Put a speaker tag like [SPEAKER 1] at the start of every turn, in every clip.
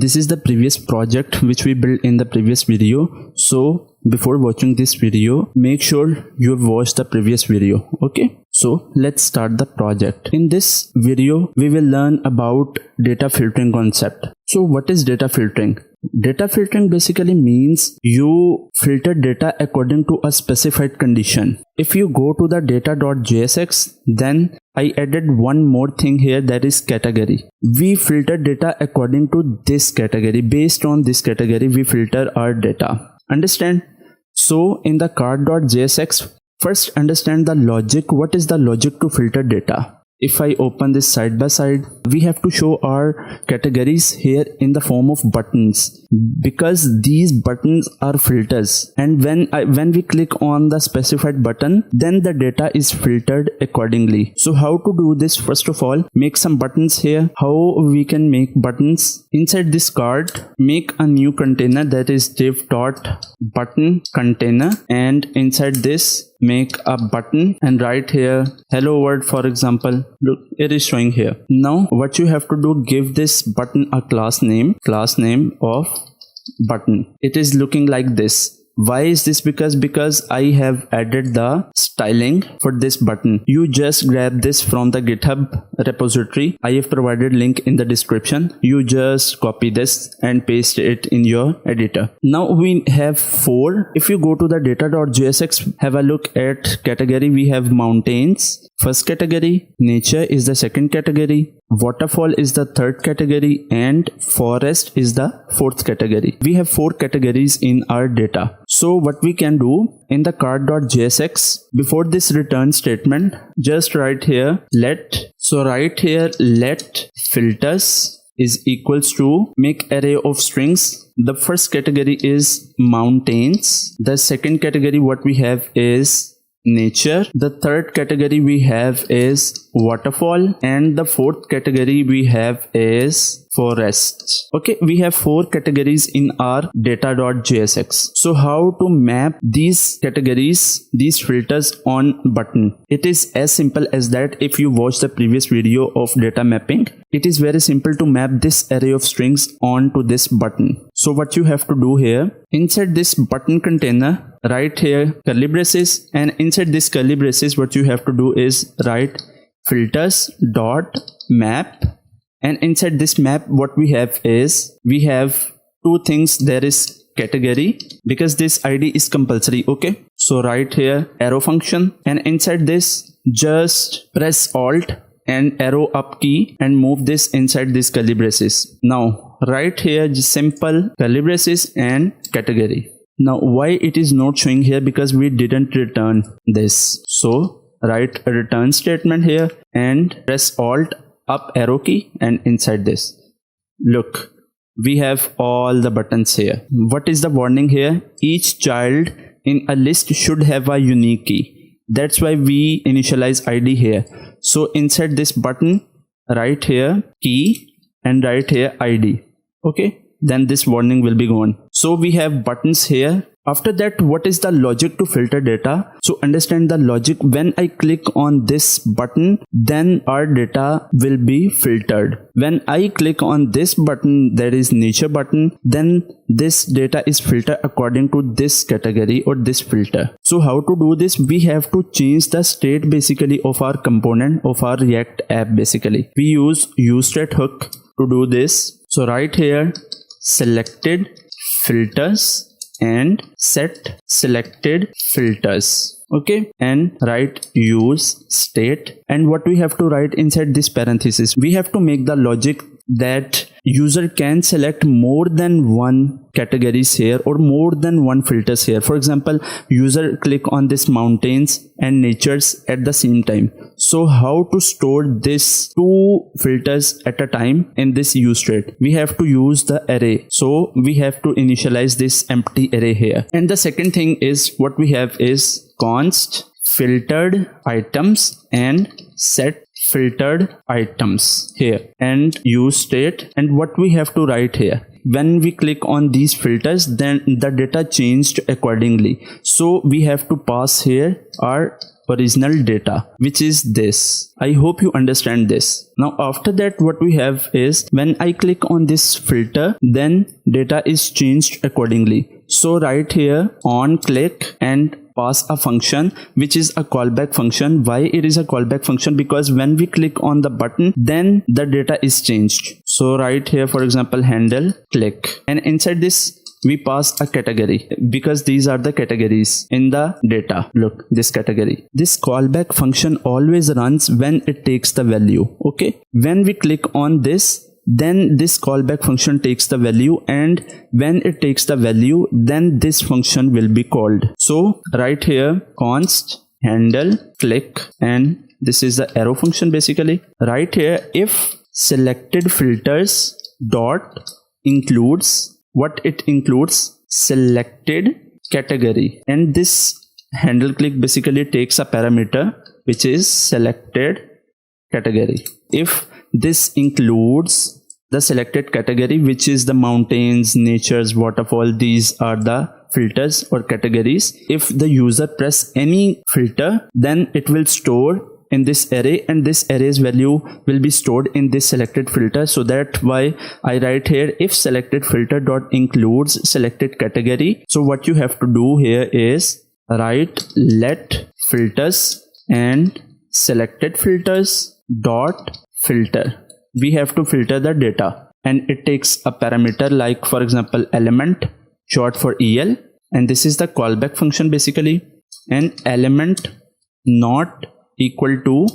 [SPEAKER 1] This is the previous project which we built in the previous video. So before watching this video, make sure you have watched the previous video. Okay, so let's start the project. In this video, we will learn about data filtering concept. So what is data filtering? Data filtering basically means you filter data according to a specified condition. If you go to the data.jsx, then I added one more thing here, that is category. We filter data according to this category. Based on this category, we filter our data. Understand? So in the card.jsx, first understand the logic. What is the logic to filter data? If I open this side by side, we have to show our categories here in the form of buttons, because these buttons are filters, and when we click on the specified button, then the data is filtered accordingly. So how to do this? First of all, make some buttons here. How we can make buttons? Inside this card, make a new container, that is div.button container, and inside this make a button and write here hello world, for example. Look, it is showing here. Now what you have to do, give this button a class name of button. It is looking like this. Why is this? Because I have added the styling for this button. You just grab this from the GitHub repository. I have provided link in the description. You just copy this and paste it in your editor. Now we have 4. If you go to the data.jsx, have a look at category. We have mountains, first category, nature is the second category, waterfall is the third category, and forest is the fourth category. We have 4 categories in our data. So what we can do in the card.jsx, before this return statement, just write here let filters is equals to make array of strings. The first category is mountains. The second category what we have is nature. The third category we have is waterfall, and the fourth category we have is forest. Okay, we have 4 categories in our data.jsx. So how to map these categories, these filters on button? It is as simple as that. If you watch the previous video of data mapping, it is very simple to map this array of strings onto this button. So what you have to do here, inside this button container, write here curly braces, and inside this curly braces what you have to do is write filters dot map, and inside this map what we have is, we have 2 things. There is category, because this id is compulsory. Okay, so write here arrow function, and inside this just press alt and arrow up key and move this inside this curly braces. Now write here just simple curly braces and category. Now why it is not showing here? Because we didn't return this. So write a return statement here and press alt up arrow key, and inside this, look, we have all the buttons here. What is the warning here? Each child in a list should have a unique key. That's why we initialize id here. So inside this button, write here key and write here id. Okay, then this warning will be gone. So we have buttons here. After that, what is the logic to filter data? So understand the logic. When I click on this button, then our data will be filtered. When I click on this button, that is nature button, then this data is filtered according to this category or this filter. So how to do this? We have to change the state basically of our component of our React app basically. We use useState hook to do this. So write here selected filters and set selected filters. Okay, and write use state, and what we have to write inside this parenthesis, we have to make the logic that user can select more than one categories here or more than one filters here. For example, user click on this mountains and natures at the same time. So how to store this 2 filters at a time in this use state? We have to use the array. So we have to initialize this empty array here. And the second thing is what we have is const filtered items and set filtered items here and use state. And what we have to write here, when we click on these filters, then the data changed accordingly. So we have to pass here our original data, which is this. I hope you understand this. Now after that, what we have is when I click on this filter, then data is changed accordingly. So right here on click and pass a function which is a callback function. Why it is a callback function? Because when we click on the button, then the data is changed. So right here, for example, handle, click, and inside this we pass a category because these are the categories in the data. Look, this category. This callback function always runs when it takes the value. Okay, when we click on this, then this callback function takes the value, and when it takes the value, then this function will be called. So right here, const handle click, and this is the arrow function basically. Right here, if selected filters dot includes, what it includes, selected category, and this handle click basically takes a parameter which is selected category. If this includes the selected category, which is the mountains, natures, waterfall, these are the filters or categories. If the user press any filter, then it will store in this array, and this array's value will be stored in this selected filter. So that's why I write here if selected filter dot includes selected category. So what you have to do here is write let filters and selected filters dot filter. We have to filter the data, and it takes a parameter like, for example, element, short for el, and this is the callback function basically, and element not equal to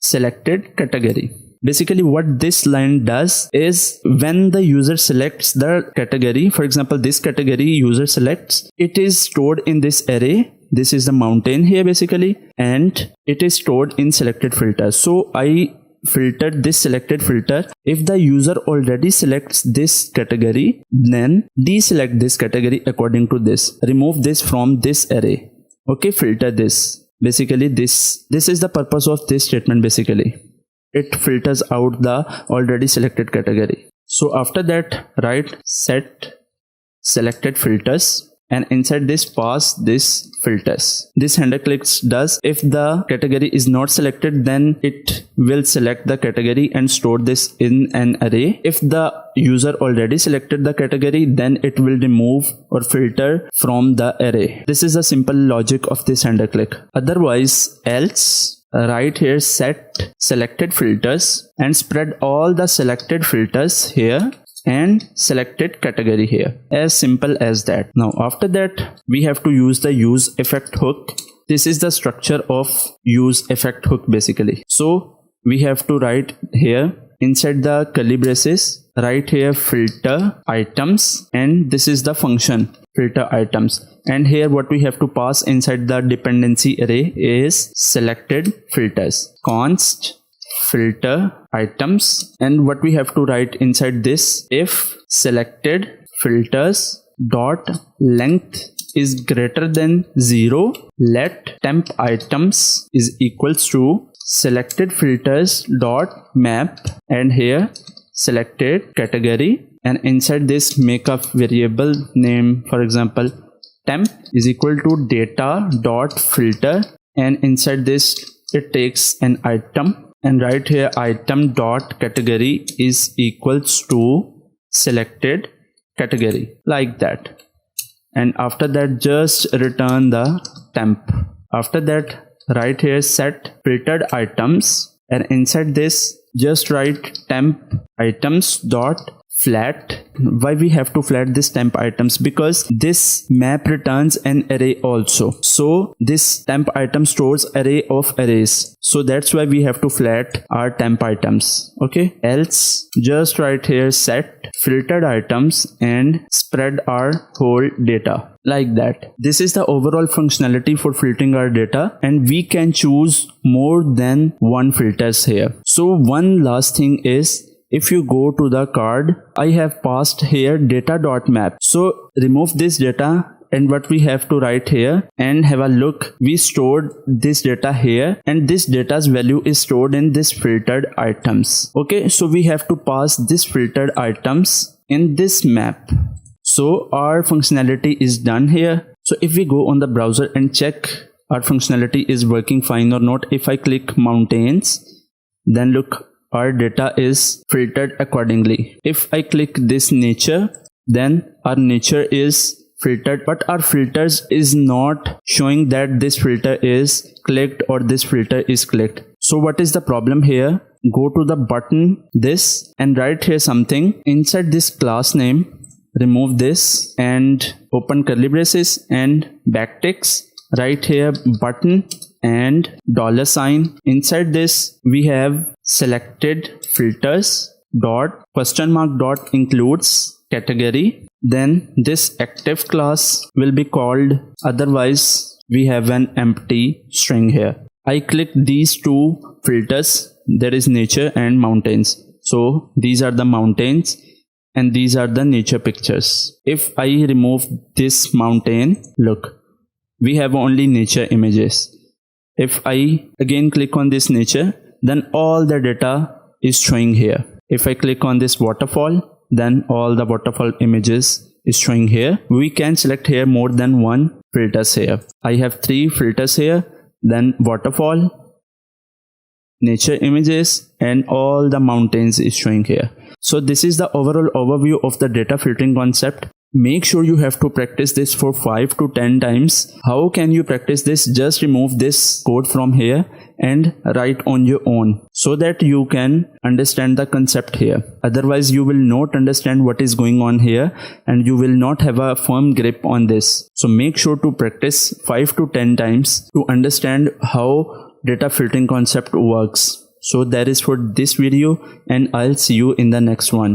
[SPEAKER 1] selected category. Basically what this line does is when the user selects the category, for example this category user selects, it is stored in this array. This is the mountain here basically, and it is stored in selected filter. So I filtered this selected filter. If the user already selects this category, then deselect this category according to this. Remove this from this array. Okay, filter this. Basically this is the purpose of this statement basically. It filters out the already selected category. So after that, write set selected filters, and inside this pass this filters. This handle clicks does, if the category is not selected, then it will select the category and store this in an array. If the user already selected the category, then it will remove or filter from the array. This is the simple logic of this handle click. Otherwise else, right here set selected filters and spread all the selected filters here and selected category here. As simple as that. Now after that, we have to use the use effect hook. This is the structure of use effect hook basically. So we have to write here inside the curly braces, right here filter items, and this is the function filter items, and here what we have to pass inside the dependency array is selected filters, const filter items, and what we have to write inside this, if selected filters dot length is greater than 0, let temp items is equals to selected filters dot map, and here selected category, and inside this make a variable name, for example temp is equal to data dot filter, and inside this it takes an item, and right here item dot category is equals to selected category, like that. And after that just return the temp. After that right here set filtered items, and inside this just write temp items dot flat. Why we have to flat this temp items? Because this map returns an array also. So this temp item stores array of arrays. So that's why we have to flat our temp items. Okay. Else just write here set filtered items and spread our whole data. Like that. This is the overall functionality for filtering our data, and we can choose more than one filters here. So one last thing is, if you go to the card, I have passed here data.map. So remove this data, and what we have to write here and have a look, we stored this data here, and this data's value is stored in this filtered items. Okay, so we have to pass this filtered items in this map. So our functionality is done here. So if we go on the browser and check our functionality is working fine or not. If I click mountains, then look, our data is filtered accordingly. If I click this nature, then our nature is filtered, but our filters is not showing that this filter is clicked or this filter is clicked. So what is the problem here? Go to the button this and write here something inside this class name. Remove this and open curly braces and backticks. Write here button and $sign. Inside this we have selected filters dot question mark dot includes category. Then this active class will be called, otherwise we have an empty string here. I click these two filters, there is nature and mountains. So these are the mountains and these are the nature pictures. If I remove this mountain, look, we have only nature images. If I again click on this nature, then all the data is showing here. If I click on this waterfall, then all the waterfall images is showing here. We can select here more than one filters here. I have 3 filters here, then waterfall, nature images, and all the mountains is showing here. So this is the overall overview of the data filtering concept. Make sure you have to practice this for 5 to 10 times. How can you practice this? Just remove this code from here and write on your own so that you can understand the concept here. Otherwise you will not understand what is going on here and you will not have a firm grip on this. So make sure to practice 5 to 10 times to understand how data filtering concept works. So that is for this video and I'll see you in the next one.